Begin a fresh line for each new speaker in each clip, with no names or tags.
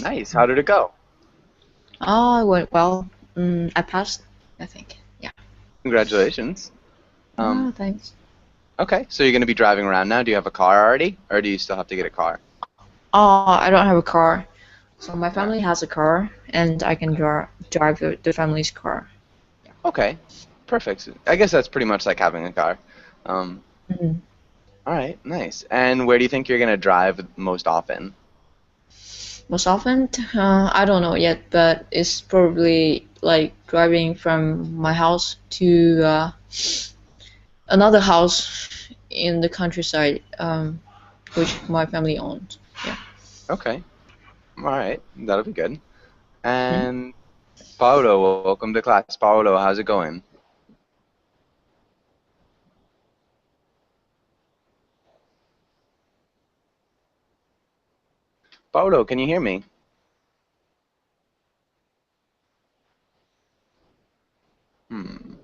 Nice. How did it go?
Oh, it went well. I passed, I think. Yeah.
Congratulations. Um,
Oh, thanks.
okay, so you're going to be driving around now. Do you have a car already, or do you still have to get a car?
Oh, I don't have a car. So my
Yeah.
family has a car, and I can drive the family's car.
Okay, perfect. I guess that's pretty much like having a car. Um,
Mhm.
all right, nice. And where do you think you're going to drive most often?
Most often, I don't know yet, but it's probably like driving from my house to another house in the countryside, which my family owns. Yeah.
Okay, all right, that'll be good.
Hmm?
And Paulo, welcome to class. Paulo, how's it going? Paulo, can you hear me? Hmm.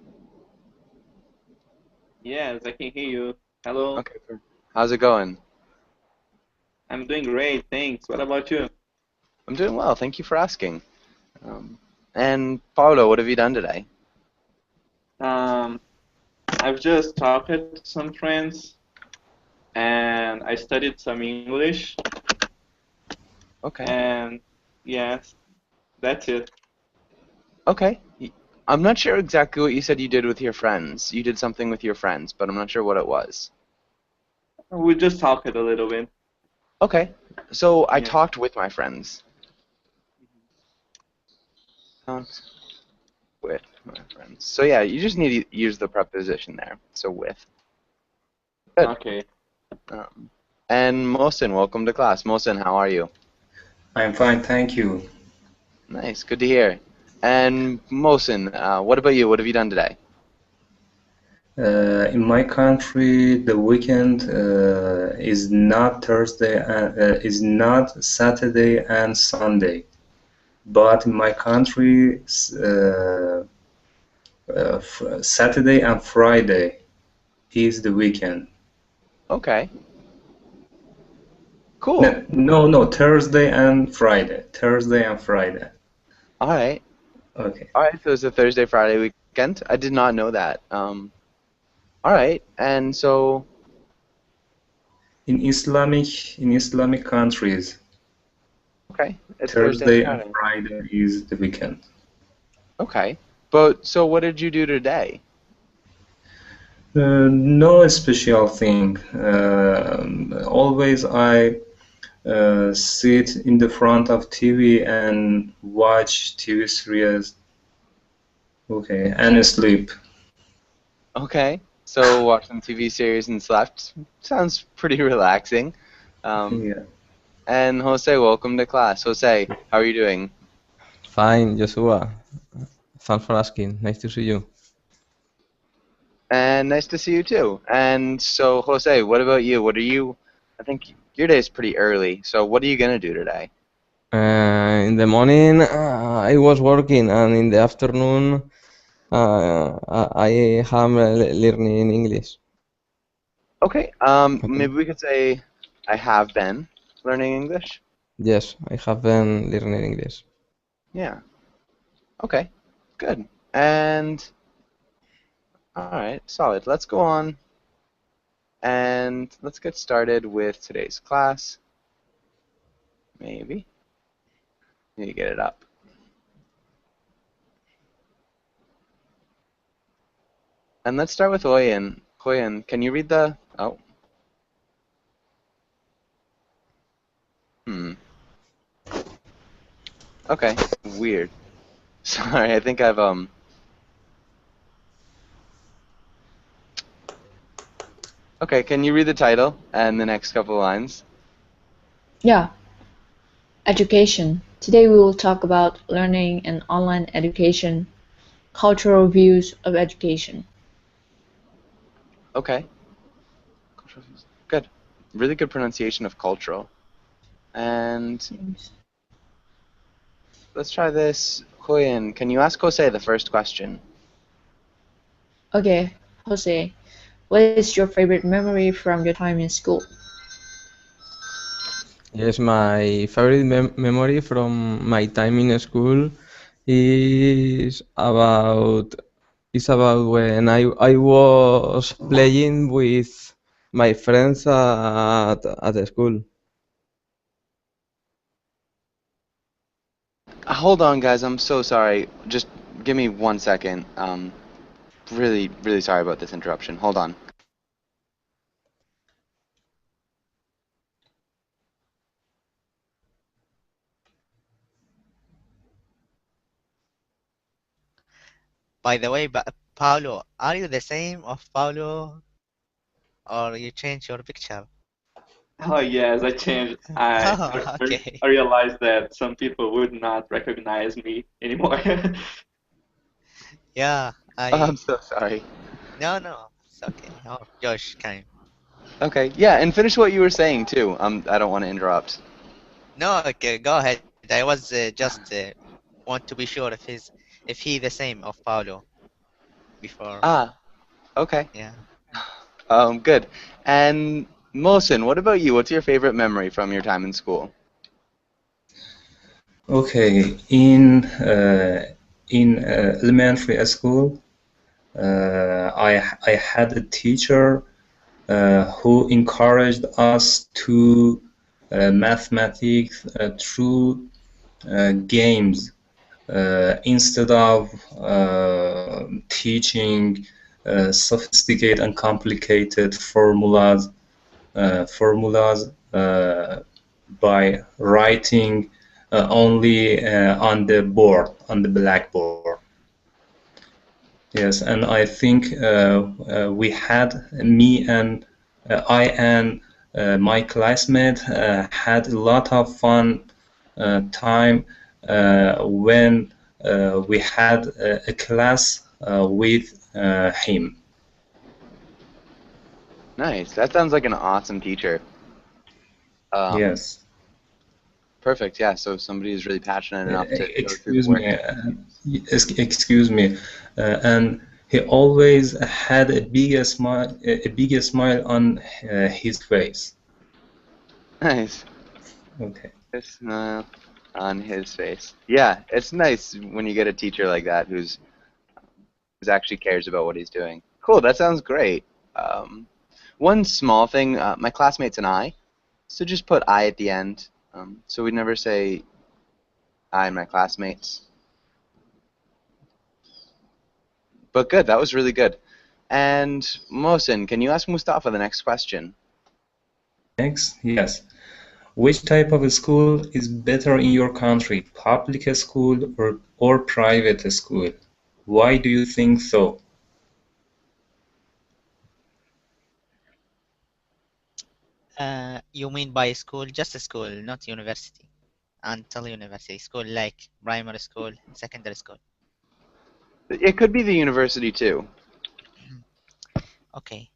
Yes, I can hear you. Hello.
Okay. How's it going?
I'm doing great, thanks. What about you?
I'm doing well. Thank you for asking. Um, and Paulo, what have you done today?
Um, I've just talked to some friends and I studied some English
Okay.
and yes, that's it.
Okay. I'm not sure exactly what you said you did with your friends. You did something with your friends, but I'm not sure what it was.
We just talked a little bit.
Okay. So I
Yeah.
talked with my friends. Talked with my friends. So yeah, you just need to use the preposition there. So with. Good.
Okay.
Um, and Mohsen, welcome to class. Mohsen, how are you?
I'm fine, thank you.
Nice. Good to hear. And Mohsen, what about you? What have you done today?
In my country, the weekend is not Thursday and is not Saturday and Sunday, but in my country, Saturday and Friday is the weekend.
Okay. Cool.
No, Thursday and Friday. Thursday and Friday.
All right.
Okay.
All right. So it's a Thursday, Friday weekend. I did not know that. All right. And so,
In Islamic countries,
okay, it's Thursday and
Thursday and
Friday.
Friday is the weekend.
Okay. But so what did you do today?
No special thing. Always I sit in the front of TV and watch TV series. Okay, and sleep.
Okay. So watch some TV series and slept. Sounds pretty relaxing. Um,
Yeah.
and Jose, welcome to class. Jose, how are you doing?
Fine, Joshua. Thanks for asking. Nice to see you.
And nice to see you too. And so, Jose, what about you? What are you? I think your day is pretty early. So, what are you gonna do today?
In the morning, I was working, and in the afternoon, I am learning English.
Okay.
Okay.
Maybe we could say I have been learning English.
Yes, I have been learning English.
Yeah. Okay. Good. And all right, solid. Let's go on and let's get started with today's class. Maybe. Need to get it up. And let's start with Hoyen. Hoyen, can you read the? Oh. Hmm. Okay. Weird. Sorry, I think I've. Okay, can you read the title and the next couple of lines?
Yeah. Education. Today we will talk about learning and online education, cultural views of education.
Okay. Good. Really good pronunciation of cultural. And let's try this. Hoyen, can you ask Jose the first question?
Okay, Jose, what is your favorite memory from your time in school?
Yes, my favorite memory from my time in school is about when I was playing with my friends at the school.
Hold on, guys. I'm so sorry. Just give me 1 second. Really, really sorry about this interruption. Hold on.
By the way, Paulo, are you the same of Paulo or you changed your picture?
Oh yes, I changed.
Oh, okay.
I realized that some people would not recognize me anymore.
Yeah,
Oh, I'm
I
so sorry.
no, it's okay. Oh, Josh came.
Okay, yeah, and finish what you were saying too. I don't want to interrupt.
No, okay, go ahead. I was just want to be sure if he the same of Paulo before.
Ah, okay.
Yeah.
Good. And Mohsen, what about you? What's your favorite memory from your time in school?
Okay, in elementary school, I had a teacher who encouraged us to mathematics through games instead of teaching sophisticated and complicated formulas by writing only on the board, on the blackboard. Yes, and I think we had I and my classmate had a lot of fun time when we had a class with him.
Nice. That sounds like an awesome teacher.
Yes.
Perfect. Yeah. So somebody is really passionate enough to go through the
Excuse
work.
me, excuse me, and he always had a big smile on his face.
Nice.
Okay.
A smile on his face. Yeah, it's nice when you get a teacher like that who's actually cares about what he's doing. Cool. That sounds great. One small thing, my classmates and I, so just put I at the end. So we never say I and my classmates. But good, that was really good. And Mohsen, can you ask Mustafa the next question?
Next, yes. Which type of school is better in your country, public school or private school? Why do you think so?
You mean by school, just a school, not university. Until university school, like primary school, secondary school.
It could be the university too.
Okay.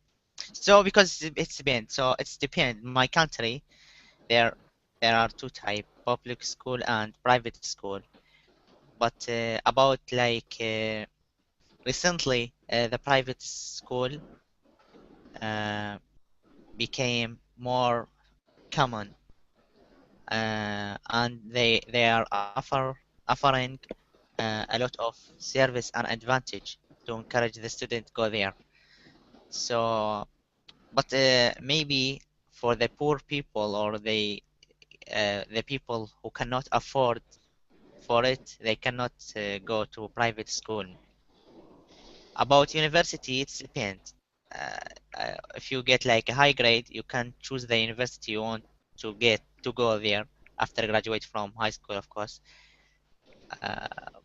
So because it's depend. So it's depend. My country, there there are two type, public school and private school. But about like recently, the private school became more common, and they are offering a lot of service and advantage to encourage the student go there. So, but maybe for the poor people or the people who cannot afford for it, they cannot go to private school. About university, it depends. If you get like a high grade, you can choose the university you want to go there after graduate from high school, of course.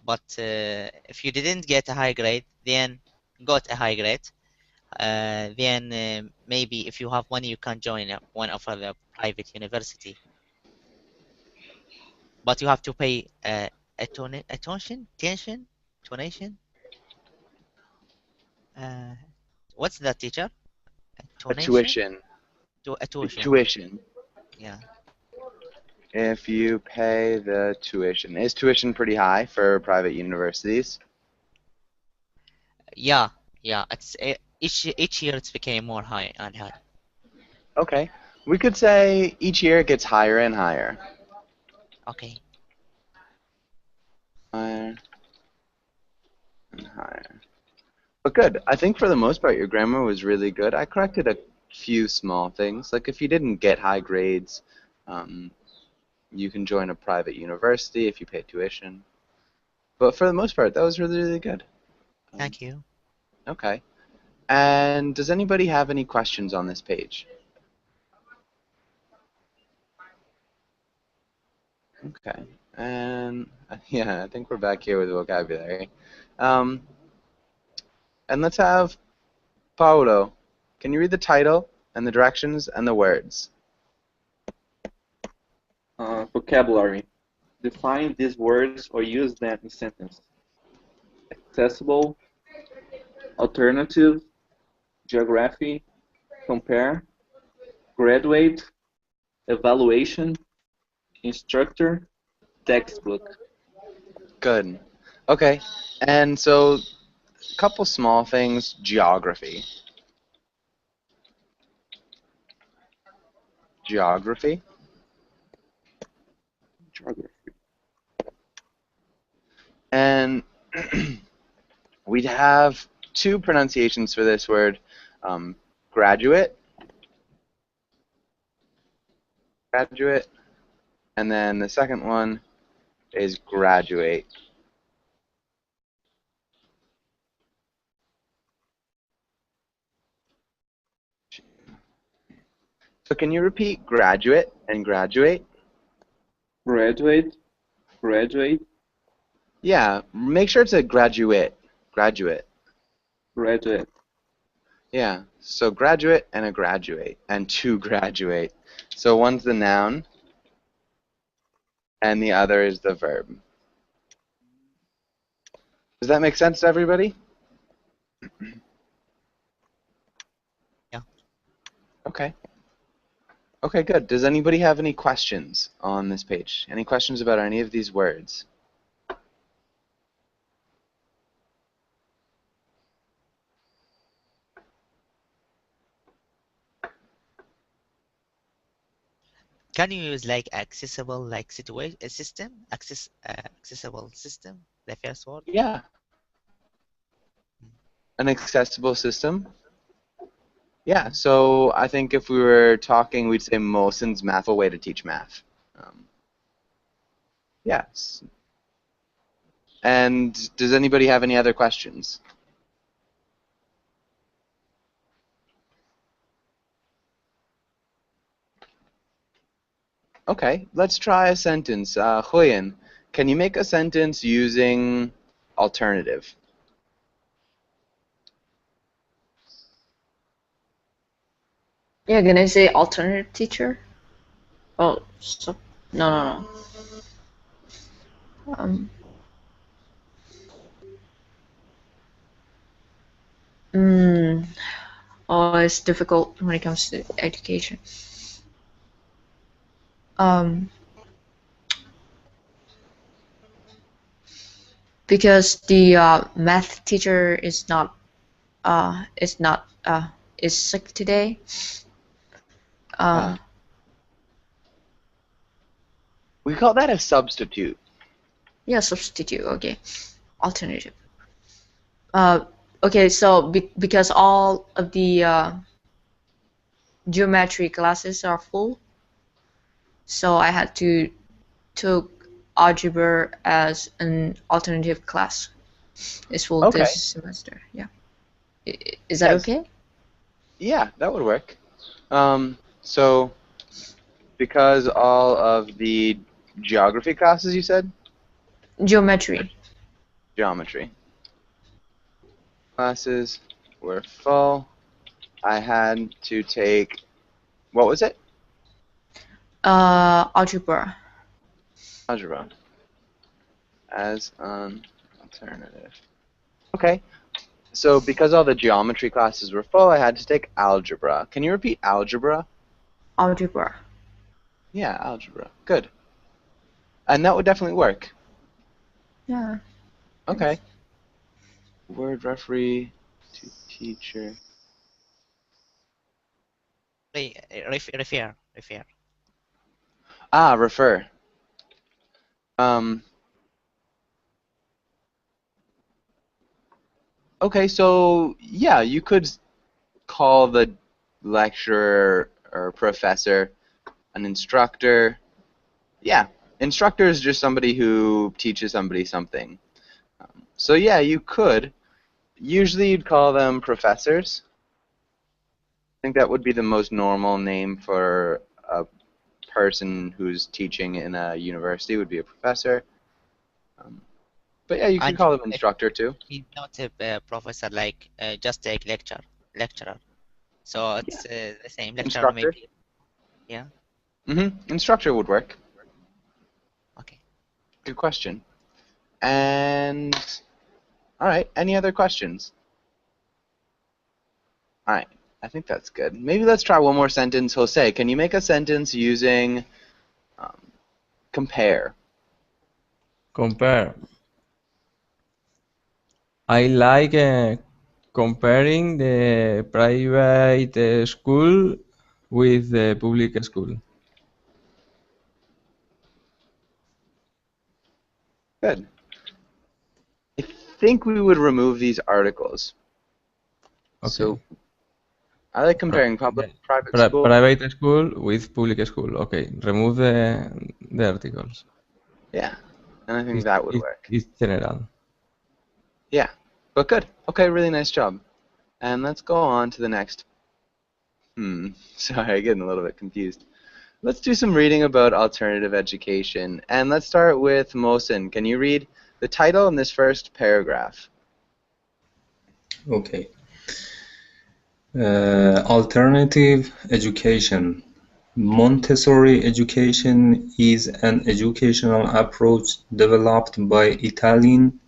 But if you didn't get a high grade, then got a high grade, then maybe if you have money, you can join one of the private university. But you have to pay a donation. What's that, teacher? A
A
donation?
tuition.
A
The
tuition.
tuition.
Yeah.
If you pay the tuition. Is tuition pretty high for private universities?
Yeah. It's each year it's became more high and high.
Okay. We could say each year it gets higher and higher.
Okay.
Higher and higher. But good. I think for the most part your grammar was really good. I corrected a few small things. Like if you didn't get high grades, you can join a private university if you pay tuition. But for the most part, that was really, really good.
Thank you.
Okay. And does anybody have any questions on this page? Okay. And yeah, I think we're back here with vocabulary. And let's have Paulo. Can you read the title and the directions and the words?
Vocabulary. Define these words or use them in sentence. Accessible, alternative, geography, compare, graduate, evaluation, instructor, textbook.
Good. Okay. And so, a couple small things. Geography. Geography.
Geography.
And we'd have two pronunciations for this word. Graduate. Graduate. And then the second one is graduate. So can you repeat graduate and graduate?
Graduate, graduate,
Yeah, make sure it's a graduate. Graduate.
graduate.
Yeah, so graduate and a graduate and to graduate. So one's the noun and the other is the verb. Does that make sense to everybody?
Yeah.
Okay. Okay, good. Does anybody have any questions on this page? Any questions about any of these words?
Can you use like accessible like situation system? Accessible system, the first word?
Yeah. An accessible system? Yeah, so I think if we were talking, we'd say Mosin's mathful way to teach math. Yes. And does anybody have any other questions? Okay, let's try a sentence. Huyen, can you make a sentence using alternative?
Yeah, can I say alternate teacher? Oh, so, no. Um, oh, it's difficult when it comes to education. Because the math teacher is sick today.
We call that a substitute.
Yeah, substitute. Okay, alternative. Okay, so because all of the geometry classes are full, so I had to took algebra as an alternative class. It's full
Okay.
this semester. Yeah. Is that
Yes.
okay?
Yeah, that would work. So, because all of the geography classes you said?
Geometry.
Geometry. Classes were full. I had to take, what was it?
Algebra.
Algebra. As an alternative. Okay. So because all the geometry classes were full, I had to take algebra. Can you repeat algebra?
Algebra.
Yeah, algebra. Good. And that would definitely work.
Yeah.
Okay. Word referee to teacher.
Refer.
Ah, refer. Um, okay, so yeah, you could call the lecturer or professor an instructor. Yeah, instructor is just somebody who teaches somebody something. So yeah, you could. Usually you'd call them professors. I think that would be the most normal name for a person who's teaching in a university would be a professor. Um, but yeah, you could
And
call them
if
instructor too.
he's not a professor, like just take lecturer. So
Yeah,
it's the same lecturer,
instructor.
maybe. Yeah.
Instructor would work.
Okay.
Good question. And all right, any other questions? All right, I think that's good. Maybe let's try one more sentence. Jose, can you make a sentence using um, compare?
Compare. I like comparing the private school with the public school.
Good. I think we would remove these articles.
Okay.
So I like comparing public
Yeah.
private school.
Private school with public school. Okay. Remove the articles.
Yeah, and I think that would work.
It's general.
Yeah, but good. Okay, really nice job. And let's go on to the next. Sorry, I'm getting a little bit confused. Let's do some reading about alternative education. And let's start with Mohsen. Can you read the title in this first paragraph?
Okay. Alternative education. Montessori education is an educational approach developed by Italian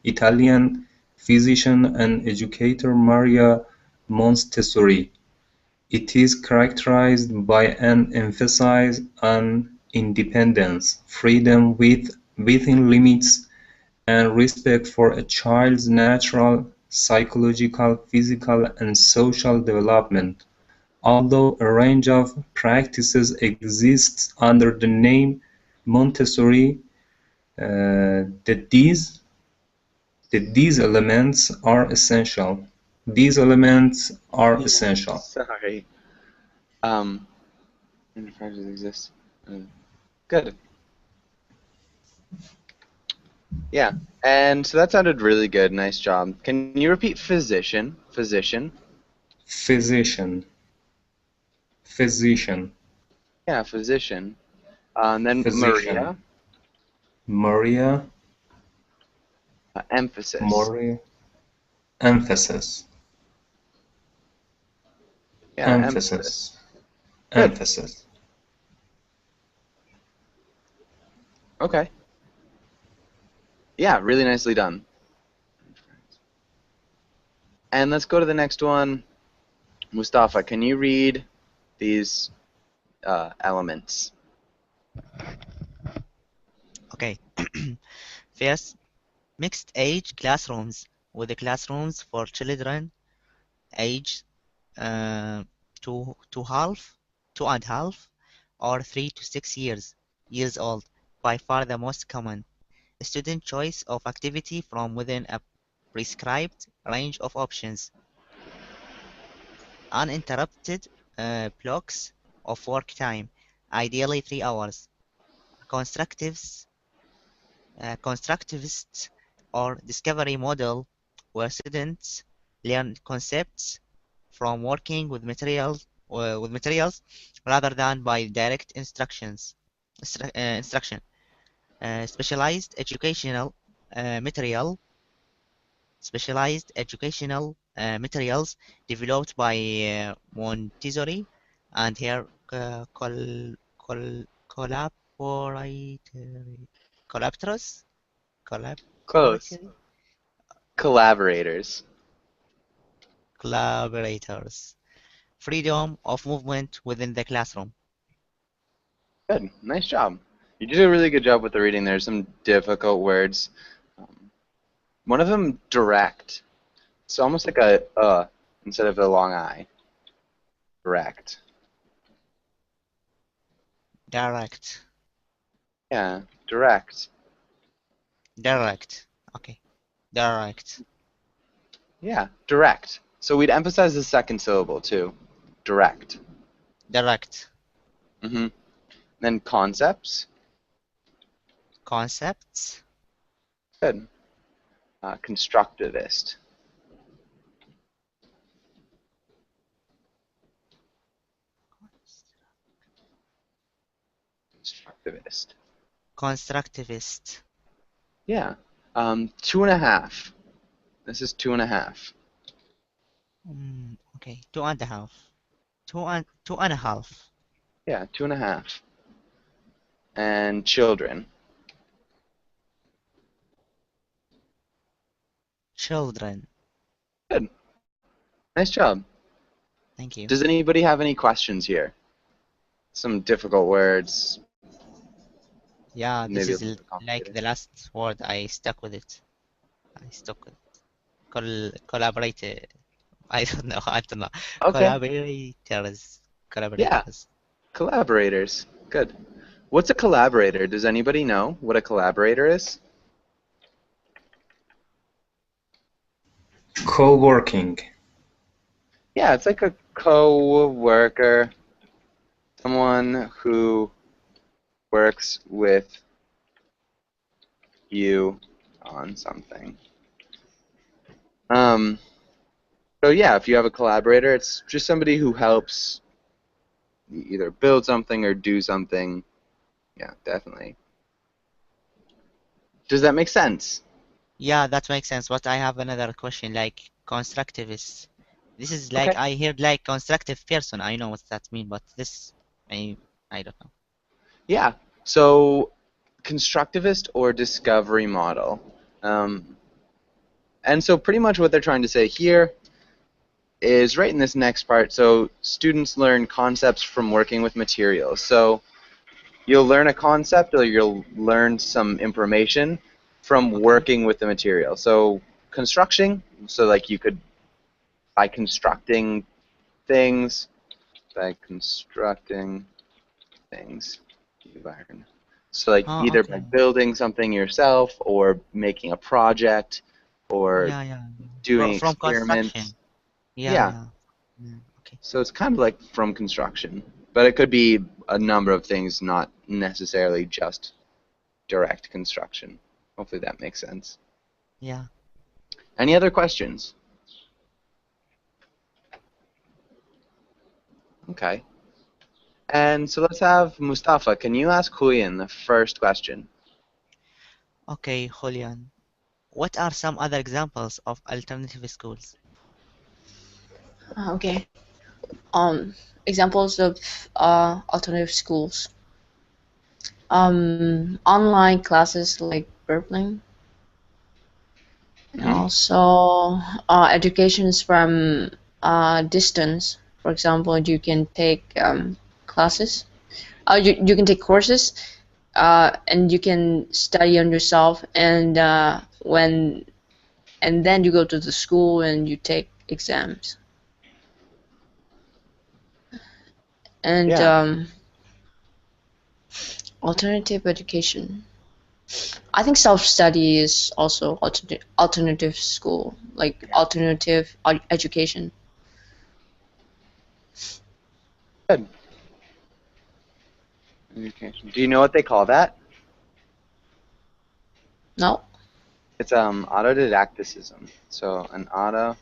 physician and educator Maria Montessori. It is characterized by an emphasis on independence, freedom within limits, and respect for a child's natural, psychological, physical, and social development. Although a range of practices exists under the name Montessori, that these elements are essential. These elements are essential.
Sorry. Enterprises exist. Good. Yeah, and so that sounded really good. Nice job. Can you repeat physician? Physician.
Physician. Physician.
Yeah, physician. And then
Physician.
Maria.
Maria.
Emphasis.
Maria. Emphasis.
Yeah, emphasis.
Emphasis.
Okay. Yeah, really nicely done. And let's go to the next one. Mustafa, can you read these elements?
Okay. First, mixed age classrooms with the classrooms for children age 2.5 or 3 to 6 years old, by far the most common. Student choice of activity from within a prescribed range of options. Uninterrupted blocks of work time, ideally 3 hours. Constructivist or discovery model where students learn concepts from working with materials rather than by direct instruction. Specialized educational materials developed by Montessori and her collaborators.
Close. Collaborators.
Freedom of movement within the classroom.
Good. Nice job. You did a really good job with the reading. There's some difficult words. One of them, direct. It's almost like a instead of a long I. Direct.
Direct.
Yeah, direct.
Direct. Okay. Direct.
Yeah, direct. So we'd emphasize the second syllable too. Direct.
Direct.
Mm-hmm. Then concepts.
Concepts.
Good. Constructivist. Constructivist.
Constructivist.
Yeah. 2.5. This is 2.5.
Okay. 2.5. Two and a half.
Yeah, 2.5. And children.
Children.
Good. Nice job.
Thank you.
Does anybody have any questions here? Some difficult words.
Yeah, this
Maybe a
is
little bit
like
complicated.
the last word. I stuck with it. Collaborate. I don't know.
Okay.
Collaborators.
Yeah.
Collaborators.
Collaborators. Good. What's a collaborator? Does anybody know what a collaborator is?
Co-working.
Yeah, it's like a co-worker, someone who works with you on something. So yeah, if you have a collaborator, it's just somebody who helps either build something or do something. Yeah, definitely. Does that make sense?
Yeah, that makes sense. But I have another question, like constructivist. This is like
Okay.
I heard like constructive person. I know what that means, but this I don't know.
Yeah. So constructivist or discovery model. And so pretty much what they're trying to say here is right in this next part. So students learn concepts from working with materials. So you'll learn a concept or you'll learn some information from
Okay.
working with the material. So construction, so like you could, by constructing things, you learn. So like
Oh,
either by
okay.
building something yourself or making a project or
Yeah.
doing
From construction.
experiments.
Yeah. Okay.
So it's kind of like from construction, but it could be a number of things, not necessarily just direct construction. Hopefully that makes sense.
Yeah.
Any other questions? Okay. And so let's have Mustafa. Can you ask Huyen the first question?
Okay, Julian. What are some other examples of alternative schools?
Okay. Examples of alternative schools. Online classes like Burbling. And also educations from distance. For example, you can take classes. You can take courses, and you can study on yourself. And then you go to the school and you take exams. And
Yeah.
alternative education. I think self-study is also alternative school, like alternative education.
Good. Education. Do you know what they call that?
No?
It's autodidacticism. So an auto,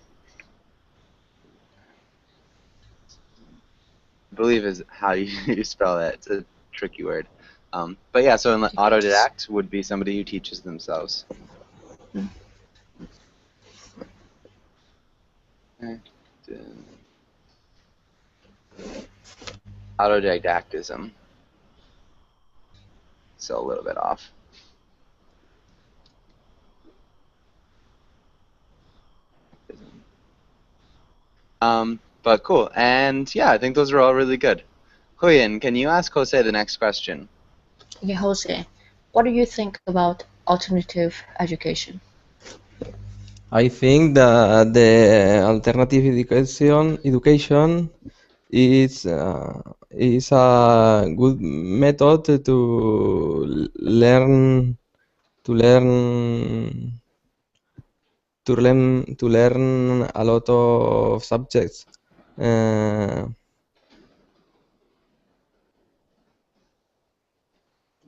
I believe is how you spell that. It's a tricky word. But yeah, so an autodidact would be somebody who teaches themselves. Autodidactism. So a little bit off. But cool. And yeah, I think those are all really good. Huyen, can you ask Jose the next question?
Okay, Jose, what do you think about alternative education?
I think that the alternative education is is a good method learn to learn to learn a lot of subjects.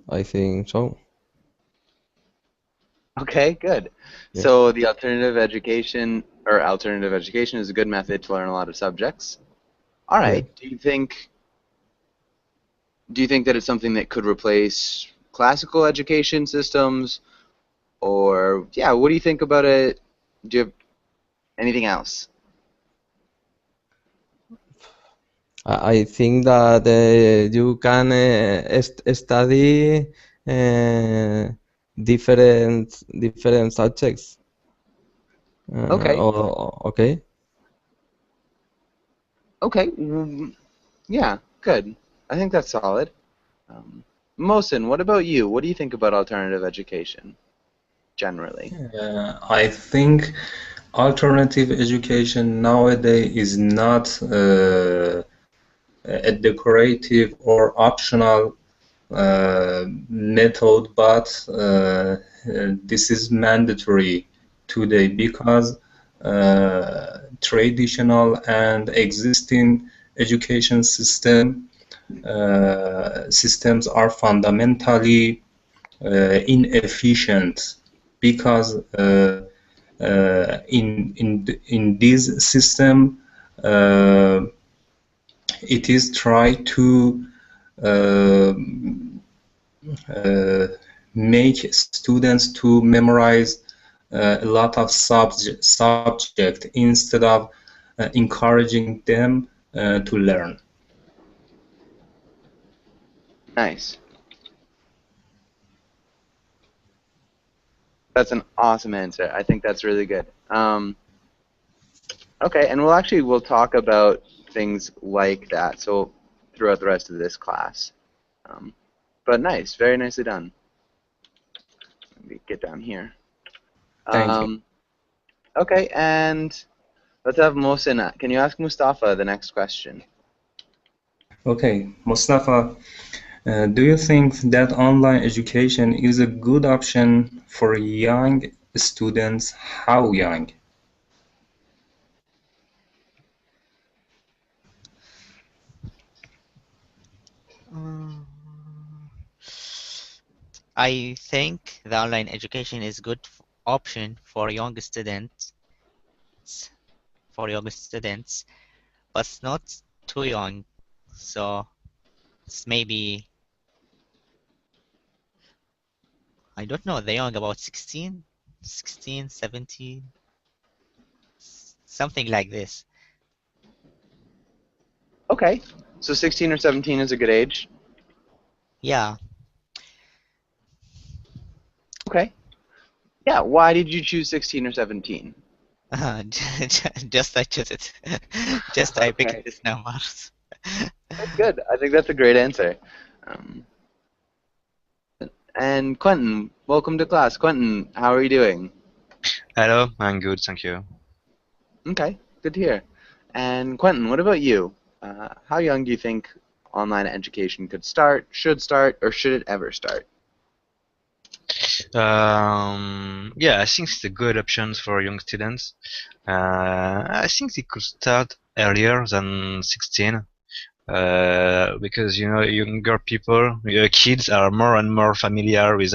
I think so.
Okay, good.
Yeah.
So the alternative education is a good method to learn a lot of subjects. All right.
Yeah.
Do you think that it's something that could replace classical education systems, or yeah, what do you think about it? Do you have anything else?
I think that you can study uh, different subjects.
Okay.
Okay.
Okay. Yeah, good. I think that's solid. Mohsen, what about you? What do you think about alternative education generally?
I think alternative education nowadays is not a decorative or optional method, but this is mandatory today because traditional and existing education systems are fundamentally inefficient because in this system it is try to uh, uh, make students to memorize a lot of subject instead of encouraging them to learn.
Nice. That's an awesome answer. I think that's really good. Okay, and we'll talk about things like that. So throughout the rest of this class. But nice, very nicely done. Let me get down here.
Thank you.
Okay, and let's have Mohsen. Can you ask Mustafa the next question?
Okay, Mustafa, do you think that online education is a good option for young students? How young?
Mm, I think the online education is good option for young students, but not too young. So it's maybe, I don't know, the young about 16, 17, something like this.
Okay, so 16 or 17 is a good age.
Yeah.
Okay. Yeah, why did you choose 16 or 17?
Just I choose it. Just I
Okay,
picked this numbers.
that's good. I think that's a great answer. Um, and Quentin, welcome to class. Quentin, how are you doing?
Hello, I'm good, thank you.
Okay, good to hear. And Quentin, what about you? How young do you think online education could start, should start, or should it ever start?
Yeah, I think it's a good option for young students. I think they could start earlier than 16, because younger people, kids are more and more familiar with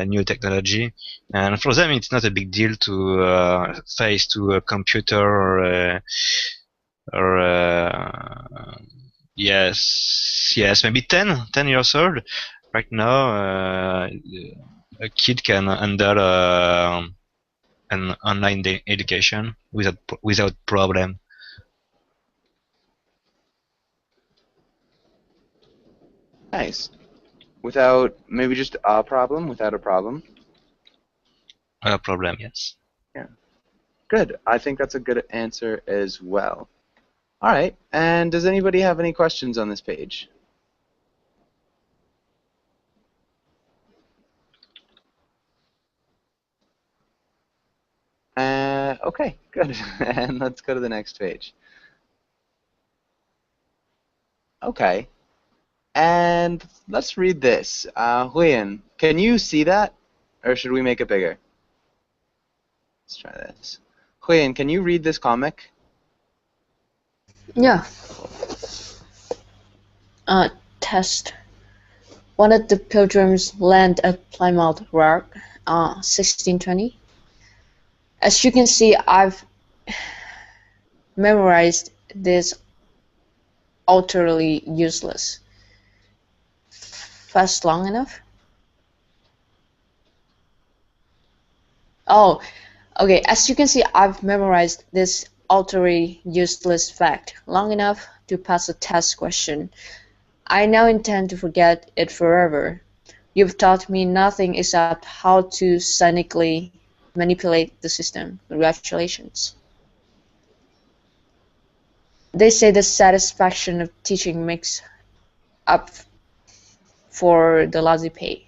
new technology, and for them it's not a big deal to face to a computer or yes, maybe 10 years old. Right now, a kid can handle an online education without problem.
Nice. Without maybe just a problem, without a problem.
Problem, yes.
Yeah. Good. I think that's a good answer as well. All right. And does anybody have any questions on this page? Okay, good. And let's go to the next page. Okay. And let's read this. Huyen, can you see that? Or should we make it bigger? Let's try this. Huyen, can you read this comic?
Yeah. Test. One of the pilgrims land at Plymouth Rock, 1620. As you can see, I've memorized this utterly useless. Fast long enough? Oh, okay. As you can see, I've memorized this utterly useless fact long enough to pass a test question. I now intend to forget it forever. You've taught me nothing except how to cynically manipulate the system. Congratulations. They say the satisfaction of teaching makes up for the lousy pay.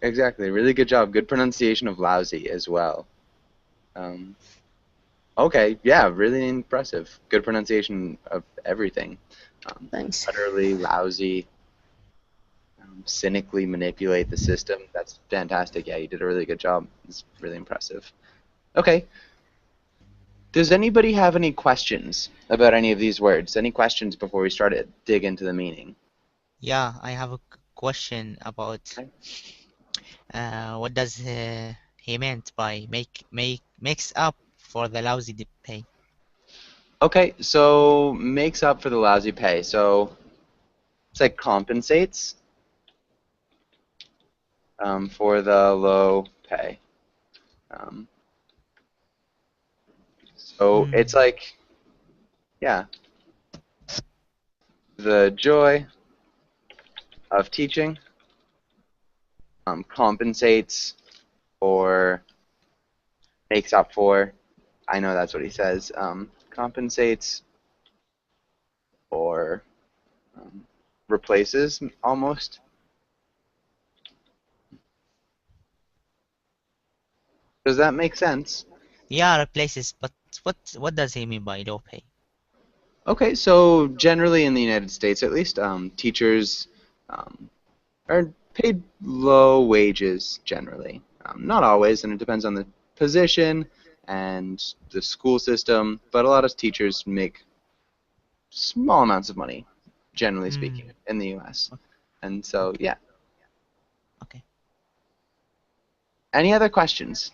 Exactly. Really good job. Good pronunciation of lousy as well. Okay. Yeah. Really impressive. Good pronunciation of everything.
Thanks.
Utterly lousy. Cynically manipulate the system. That's fantastic. Yeah, you did a really good job. It's really impressive. Okay. Does anybody have any questions about any of these words? Any questions before we start to dig into the meaning?
Yeah, I have a question about
Okay.
what does he meant by makes up for the lousy pay.
Okay, so makes up for the lousy pay. So it's like compensates for the low pay. So it's like, yeah, the joy of teaching compensates or makes up for. I know that's what he says. Compensates or replaces almost. Does that make sense?
Yeah, replaces, but what does he mean by low pay?
Okay, so generally in the United States, at least, teachers are paid low wages generally. Not always, and it depends on the position and the school system, but a lot of teachers make small amounts of money, generally speaking, in the U.S. And so, yeah.
Okay.
Any other questions?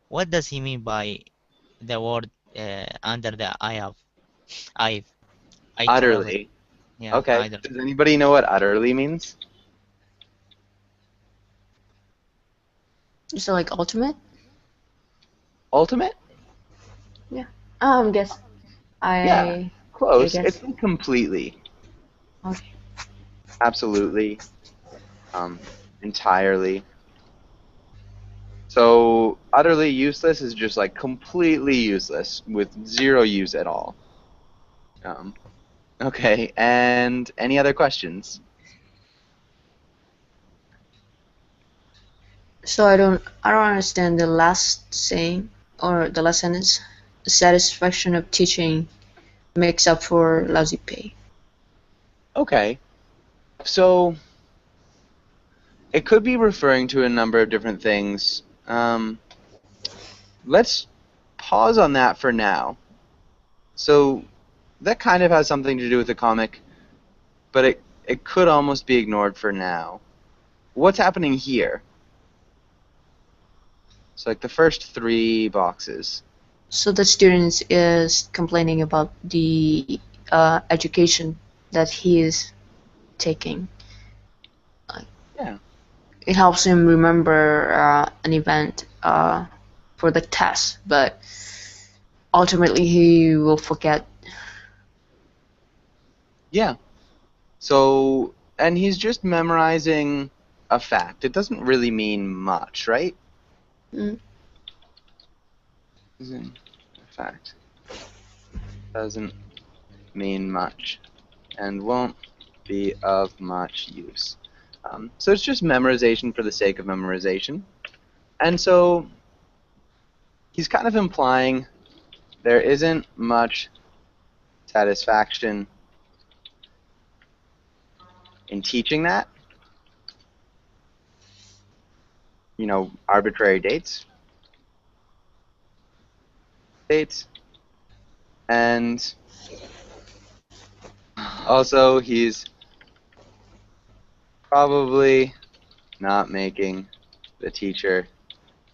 What does he mean by the word under the I've iterally.
Utterly.
Yeah,
Okay.
either.
Does anybody know what utterly means?
Is it like ultimate?
Ultimate?
Guess.
Yeah. Close.
guess.
It's like completely.
Okay.
Absolutely. Entirely. So utterly useless is just like completely useless with zero use at all. Okay, and any other questions?
So I don't understand the last saying or the last sentence. The satisfaction of teaching makes up for lousy pay.
Okay. So it could be referring to a number of different things. Let's pause on that for now. So that kind of has something to do with the comic, but it could almost be ignored for now. What's happening here? So like the first three boxes.
So the student is complaining about the education that he is taking.
Yeah.
It helps him remember an event for the test, but ultimately he will forget.
Yeah. So, and he's just memorizing a fact. It doesn't really mean much, right?
Mm.
A fact. Doesn't mean much and won't be of much use. So it's just memorization for the sake of memorization. And so he's kind of implying there isn't much satisfaction in teaching that. You know, arbitrary dates. And also he's probably not making the teacher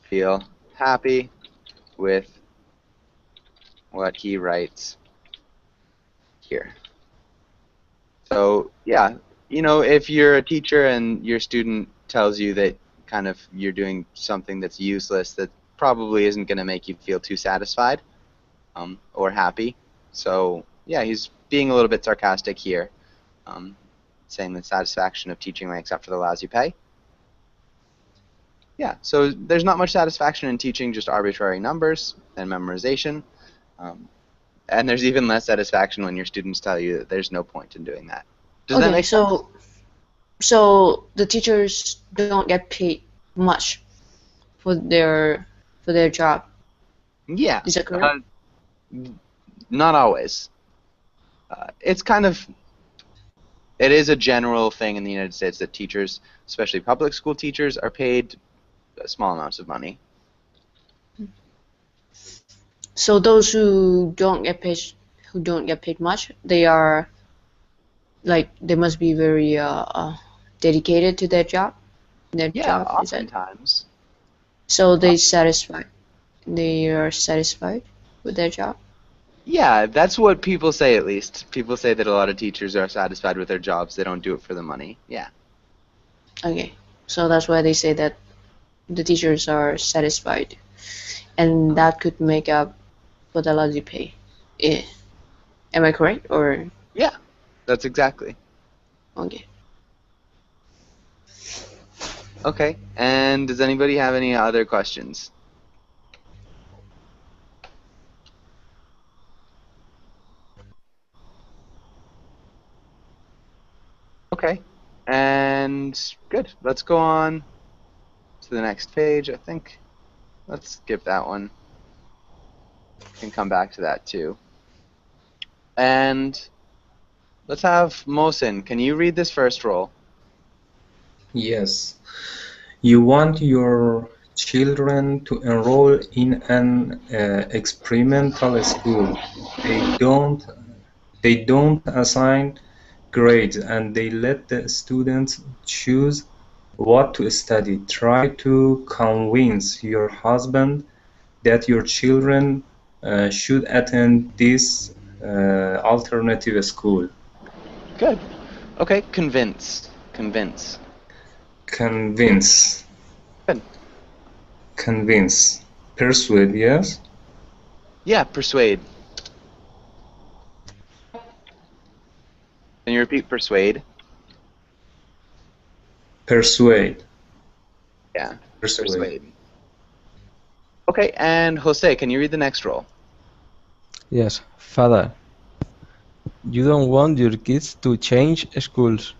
feel happy with what he writes here. So yeah, you know, if you're a teacher and your student tells you that kind of you're doing something that's useless, that probably isn't going to make you feel too satisfied or happy. So yeah, he's being a little bit sarcastic here, saying the satisfaction of teaching ranks up for the lousy pay. Yeah, so there's not much satisfaction in teaching just arbitrary numbers and memorization. And there's even less satisfaction when your students tell you that there's no point in doing that. Does that make sense?
So the teachers don't get paid much for their job.
Yeah.
Is that correct?
Not always. It's kind of, it is a general thing in the United States that teachers, especially public school teachers, are paid small amounts of money.
So those who don't get paid much, they are like they must be very dedicated to their job.
Yeah,
is that?
oftentimes.
So they are satisfied with their job.
Yeah, that's what people say at least. People say that a lot of teachers are satisfied with their jobs. They don't do it for the money. Yeah.
Okay, so that's why they say that the teachers are satisfied, and that could make up for the lousy pay. Am I correct or?
Yeah, that's exactly.
Okay.
Okay, and does anybody have any other questions? Okay, and good. Let's go on to the next page, I think. Let's skip that one. We can come back to that too. And let's have Mohsin. Can you read this first roll?
Yes. You want your children to enroll in an experimental school. They don't assign grades, and they let the students choose what to study. Try to convince your husband that your children should attend this alternative school.
Good. Okay, convince. Convince.
Convince.
Good.
Convince. Persuade, yes?
Yeah, persuade. Can you repeat persuade?
Persuade.
Yeah,
Persuade.
Okay, and Jose, can you read the next roll?
Yes, Father. You don't want your kids to change schools.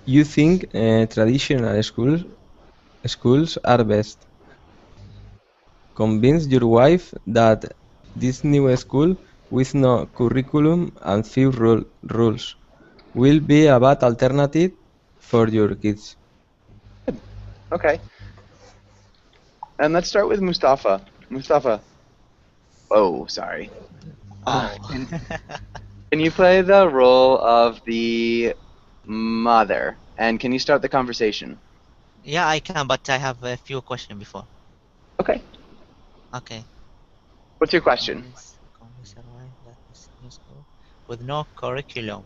You think traditional schools are best. Convince your wife that this new school with no curriculum and few rules will be a bad alternative for your kids.
Okay. And let's start with Mustafa. Mustafa. Oh, sorry.
Oh.
Can you play the role of the mother? And can you start the conversation?
Yeah, I can, but I have a few questions before.
Okay.
Okay.
What's your question?
Convince your wife that this new school with no curriculum.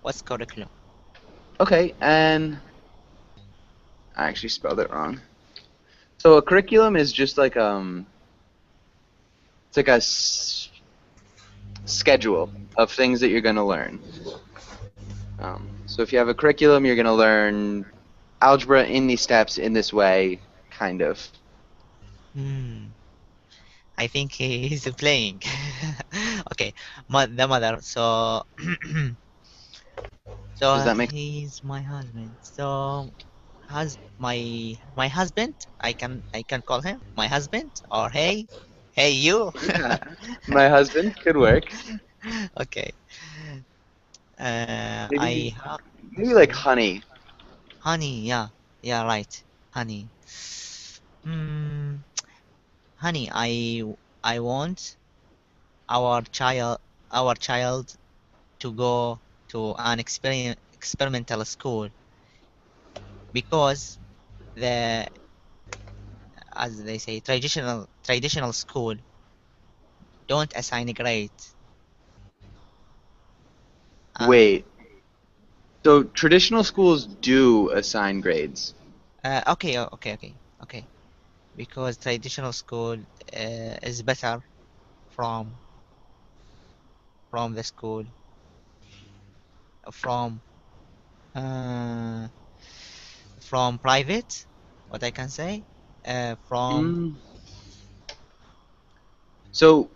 What's curriculum?
Okay, and I actually spelled it wrong. So a curriculum is just like it's like a schedule of things that you're going to learn. So if you have a curriculum, you're going to learn algebra in these steps in this way, kind of.
I think he's playing. Okay, the mother. So,
Does that make
he's my husband. So, my husband. I can call him my husband or hey you.
Yeah. My husband could work.
Okay.
Maybe,
I have
maybe like honey.
honey. Yeah, yeah, right. Honey. Hmm. Honey, I want our child our child to go to an experimental school because the as they say traditional school don't assign a grade. And
Wait. So traditional schools do assign grades.
okay, okay. Because traditional school is better from the school from uh, from private. What I can say from
Mm. So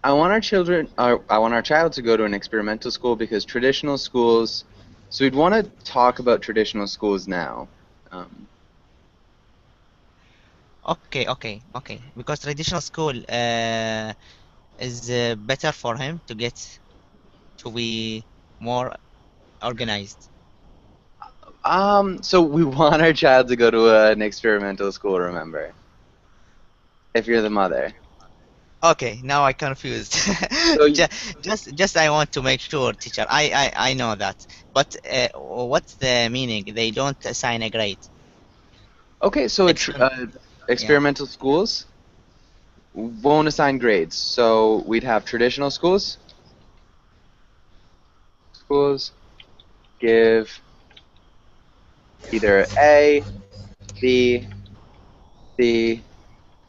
I want our child to go to an experimental school because traditional schools. So we'd want to talk about traditional schools now. Um,
okay. Because traditional school is better for him to get to be more organized.
so we want our child to go to an experimental school, remember, if you're the mother.
Okay, now I confused.
So,
Just I want to make sure, teacher. I know that, but what's the meaning? They don't assign a grade.
okay, so
Experiment. Yeah.
experimental schools won't assign grades. So we'd have traditional schools. Schools give either A, B, C,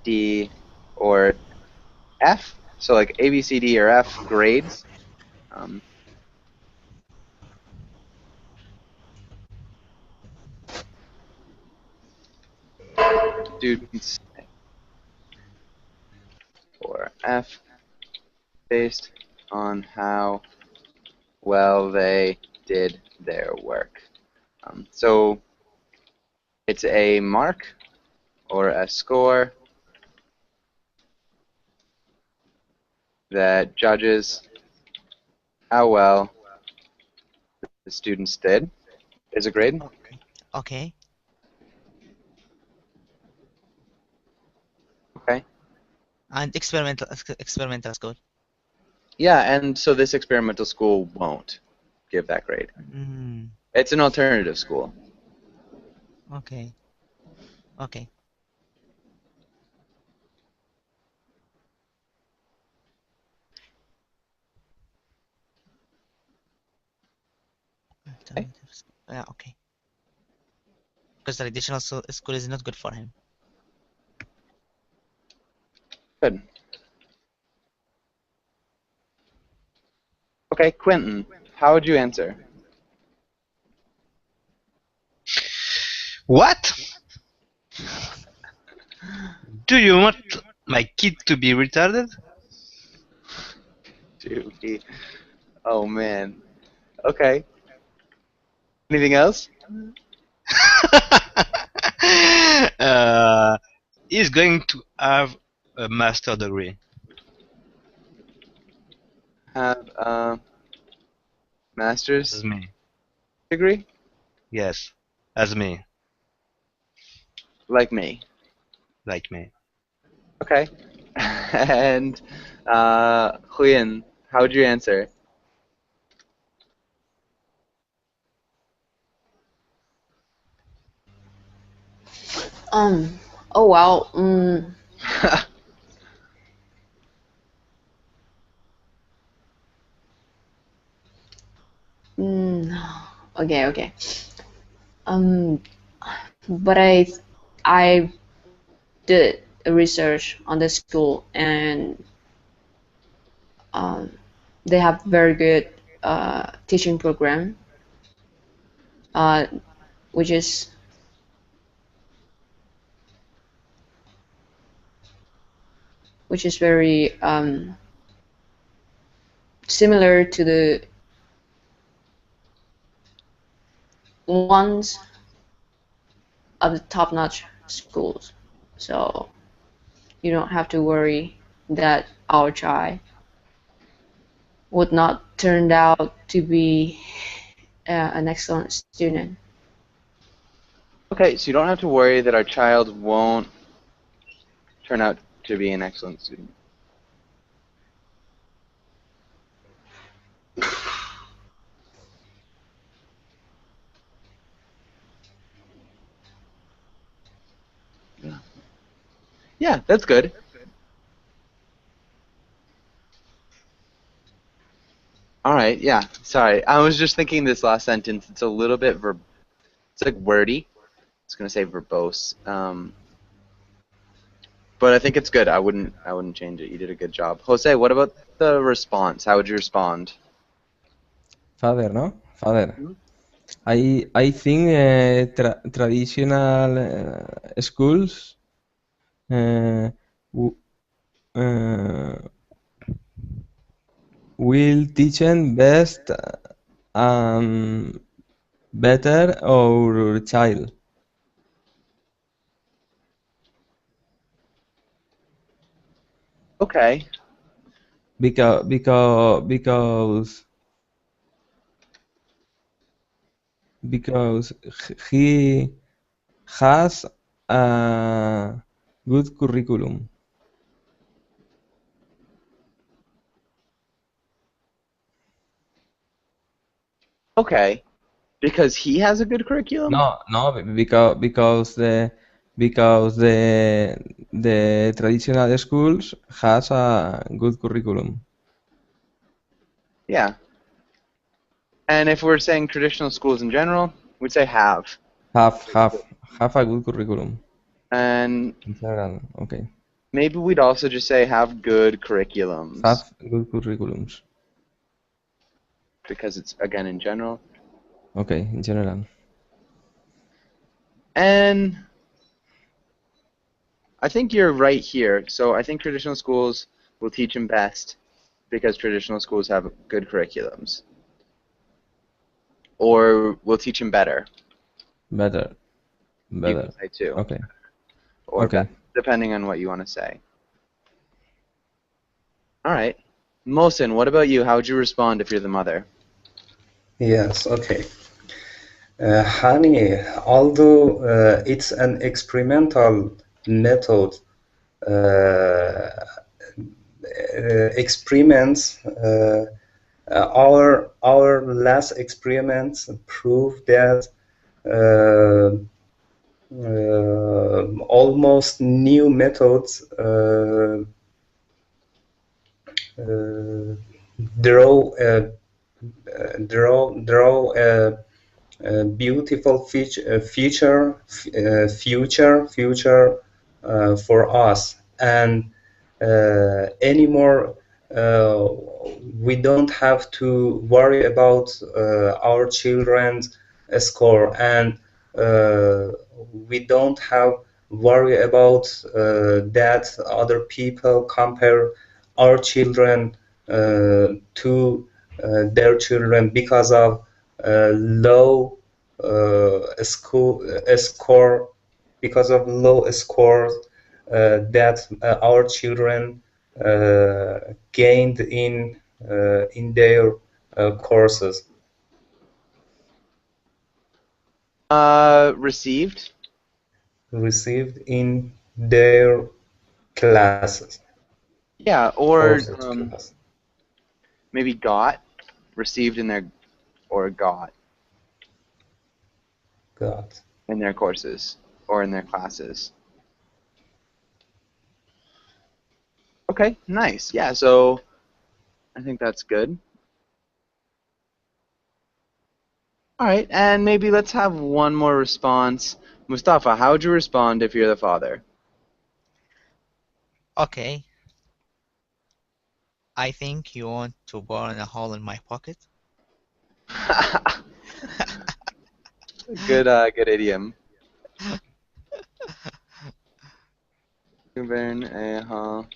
D, or F. So like A, B, C, D, or F grades. Um, Students or F based on how well they did their work. So it's a mark or a score that judges how well the students did. Is a grade.
Okay. Okay.
Okay.
And experimental school.
Yeah, and so this experimental school won't give that grade.
Mm,
It's an alternative school.
okay. Okay.
Okay.
Alternative school. Yeah. Okay. Because traditional school is not good for him.
Good. Okay, Quentin, how would you answer?
What? Do you want my kid to be retarded?
Dookie. Oh man. Okay. Anything else?
uh, he's going to have a master degree.
Have a master's
As me.
degree?
Yes. As me.
Like me.
Like me.
Okay. And Huyen, how would you answer?
Oh wow. Mm, okay. Um, but I did a research on the school, and um, they have very good teaching program, uh, which is very similar to the ones of the top-notch schools. So you don't have to worry that our child would not turn out to be an excellent student.
Okay, so you don't have to worry that our child won't turn out to be an excellent student. Yeah, that's good. All right, yeah. Sorry, I was just thinking this last sentence. It's a little bit it's like wordy. I was gonna say verbose, but I think it's good. I wouldn't change it. You did a good job. Jose, what about the response? How would you respond?
Father, no? Father.
Mhm.
I think traditional schools w- uh, will teach them best and better our child
Okay.
because he has a good curriculum.
Okay. Because he has a good curriculum?
No, because the traditional schools has a good curriculum.
Yeah. And if we're saying traditional schools in general, we'd say have.
Have a good curriculum.
And
In general, okay.
maybe we'd also just say have good curriculums.
Have good curriculums.
Because it's, again, in general.
Okay, in general.
And I think you're right here. So I think traditional schools will teach him best because traditional schools have good curriculums. Or will teach him better.
Better.
You can say too.
Okay.
Or
Okay.
better, depending on what you want to say. All right. Mohsen, what about you? How would you respond if you're the mother?
Yes, okay. Honey, although it's an experimental method, experiments, our last experiments prove that almost new methods draw a beautiful future for us, and anymore we don't have to worry about our children's score, and we don't have worry about that other people compare our children to their children because of low score, because of low scores that our children gained in their courses.
Received.
Received in their classes.
Yeah, or
Courses.
maybe got. Received in their, or got
Got.
in their courses or in their classes. Okay, nice. Yeah, so I think that's good. All right, and maybe let's have one more response. Mustafa, how would you respond if you're the father?
Okay. I think you want to burn a hole in my pocket.
Good idiom. Burn a hole.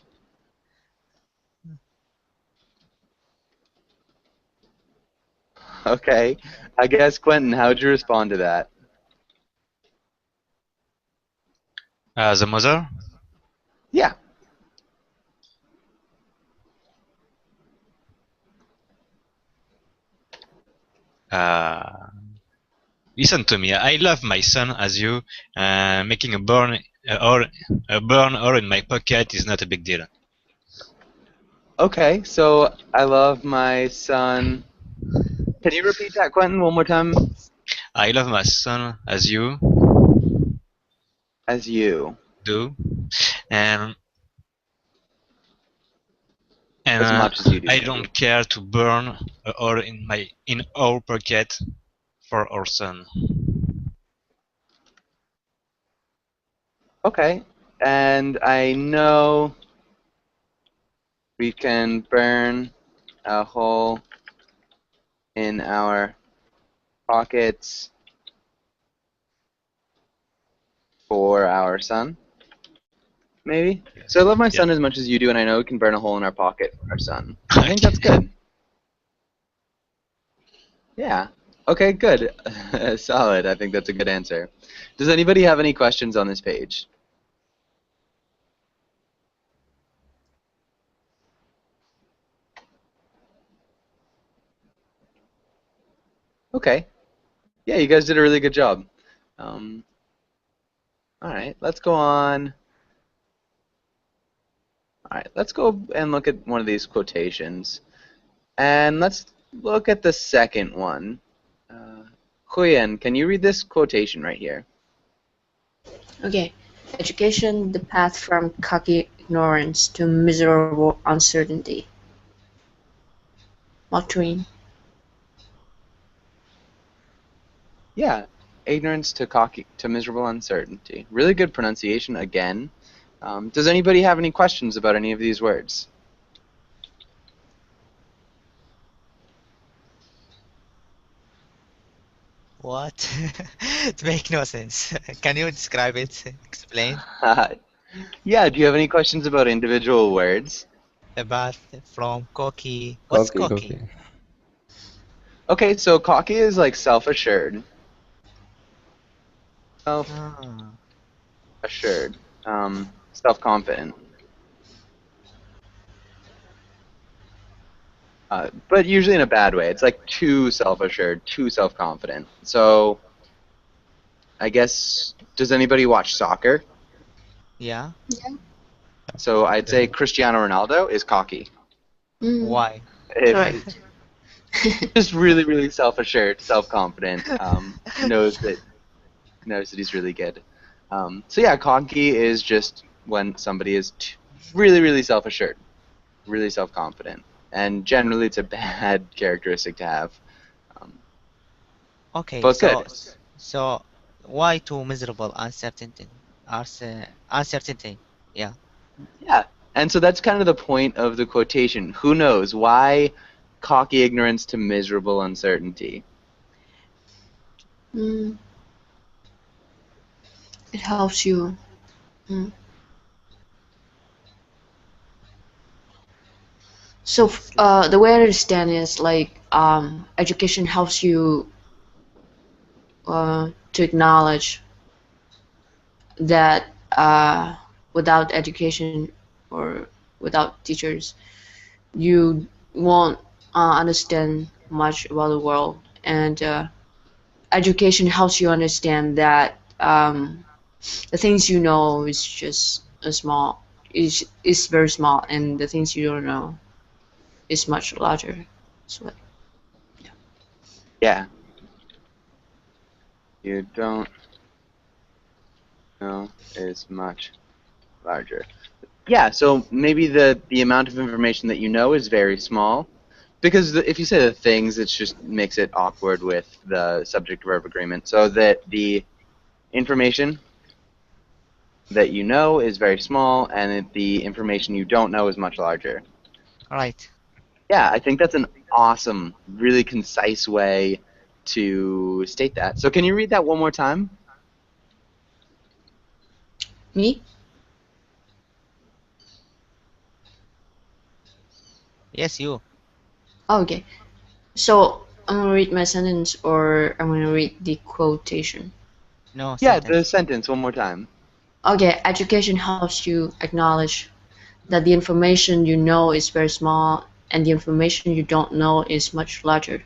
Okay, I guess Quentin, how would you respond to that?
As a mother?
Yeah.
Listen to me. I love my son as you. Making a burn or in my pocket is not a big deal.
Okay, so I love my son. Can you repeat that, Quentin, one more time?
I love my son as you
As you.
do, and
As much as you do.
I
maybe.
don't care to burn or in our pocket for our son.
Okay, and I know we can burn a hole in our pockets for our son. Maybe. So I love my son as much as you do, and I know we can burn a hole in our pocket for our son. I think that's good. Yeah. Okay, good. Solid. I think that's a good answer. Does anybody have any questions on this page? Okay. Yeah, you guys did a really good job. All right, let's go on. All right, let's go and look at one of these quotations. And let's look at the second one. Huyen, can you read this quotation right here?
Okay. Education, the path from cocky ignorance to miserable uncertainty. Mark Twain.
Yeah, ignorance to miserable uncertainty. Really good pronunciation again. Does anybody have any questions about any of these words?
What? It makes no sense. Can you describe it? Explain.
Yeah, do you have any questions about individual words?
The path from cocky. What's
Cocky.
cocky?
Okay, so cocky is like self-assured. Self-assured. Self-confident. But usually in a bad way. It's like too self-assured, too self-confident. So, I guess, does anybody watch soccer?
Yeah.
So I'd say Cristiano Ronaldo is cocky.
Why?
Right.
Just really, really self-assured, self-confident. Knows that he's really good. So yeah, cocky is just when somebody is really, really self-assured, really self-confident, and generally it's a bad characteristic to have.
Okay.
But
So
good.
so why too miserable uncertainty? Uncertainty. Yeah.
Yeah, and so that's kind of the point of the quotation. Who knows why cocky ignorance to miserable uncertainty?
It helps you. So the way I understand is like education helps you to acknowledge that without education or without teachers, you won't understand much about the world, and education helps you understand that the things you know is just is very small, and the things you don't know is much larger. So,
Yeah. You don't know is much larger. Yeah, so maybe the amount of information that you know is very small, because if you say the things, it just makes it awkward with the subject-verb agreement. So that the information that you know is very small, and that the information you don't know is much larger.
Right.
Yeah, I think that's an awesome, really concise way to state that. So can you read that one more time?
me?
Yes, you.
Okay. So I'm gonna read my sentence, or I'm gonna read the quotation.
No
Yeah,
sentence.
the sentence one more time.
Okay, education helps you acknowledge that the information you know is very small, and the information you don't know is much larger.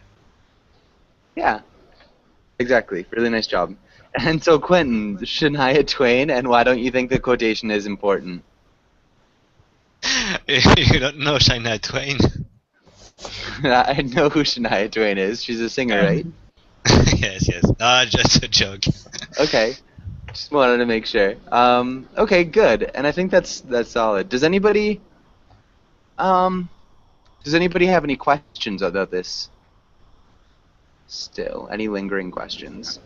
Yeah, exactly. Really nice job. And so, Quentin, Shania Twain, and why don't you think the quotation is important?
You don't know Shania Twain?
I know who Shania Twain is. She's a singer, right?
Yes, yes. No, just a joke.
Okay. Just wanted to make sure. Okay, good. And I think that's solid. Um does anybody have any questions about this still? Any lingering questions?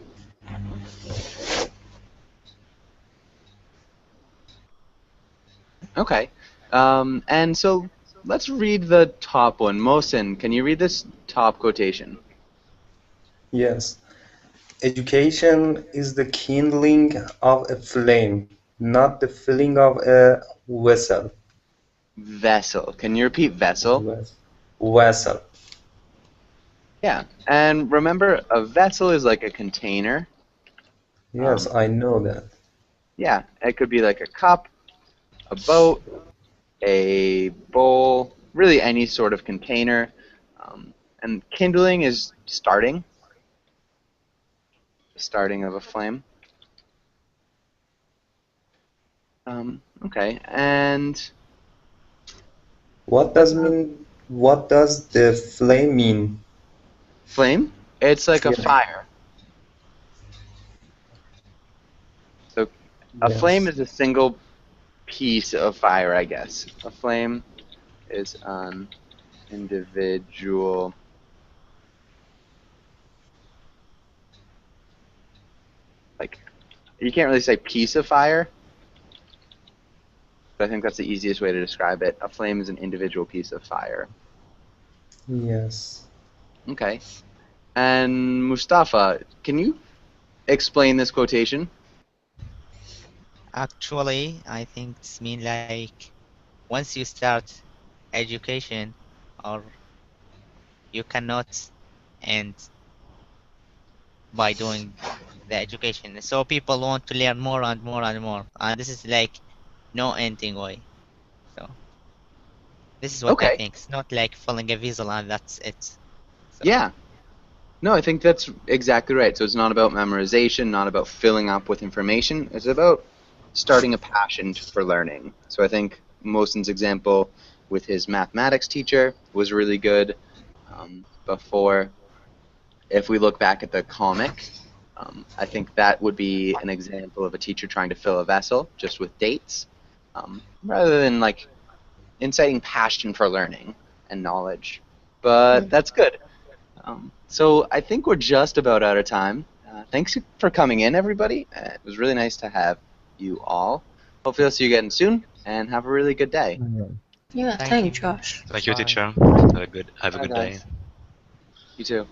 Okay. And so let's read the top one. Mohsin, can you read this top quotation?
Yes. Education is the kindling of a flame, not the filling of a vessel.
Vessel. Can you repeat vessel?
Vessel.
Yeah. And remember, a vessel is like a container.
Yes, I know that.
Yeah, it could be like a cup, a boat, a bowl, really any sort of container. And kindling is starting of a flame. Okay, and
What does the flame mean?
flame? It's like a
Yeah.
fire. So a flame
Yes.
is a single piece of fire, I guess. A flame is an individual. Like, you can't really say piece of fire, but I think that's the easiest way to describe it. A flame is an individual piece of fire.
Yes.
Okay. And Mustafa, can you explain this quotation?
Actually, I think it's mean like once you start education, or you cannot end by doing the education. So people want to learn more and more and more, and this is like no ending way. So this is what I
Okay.
think. It's not like filling a vessel and that's it. So,
Yeah. No, I think that's exactly right. So it's not about memorization, not about filling up with information. It's about starting a passion for learning. So I think Mohsin's example with his mathematics teacher was really good. Before, if we look back at the comic, I think that would be an example of a teacher trying to fill a vessel just with dates, rather than like inciting passion for learning and knowledge. But that's good. So I think we're just about out of time. Thanks for coming in, everybody. It was really nice to have you all. Hopefully I'll see you again soon, and have a really good day.
Yeah,
Thank
thank
you.
you, Josh.
Thank you,
Bye.
teacher. Have a
Bye,
good day.
guys. You too.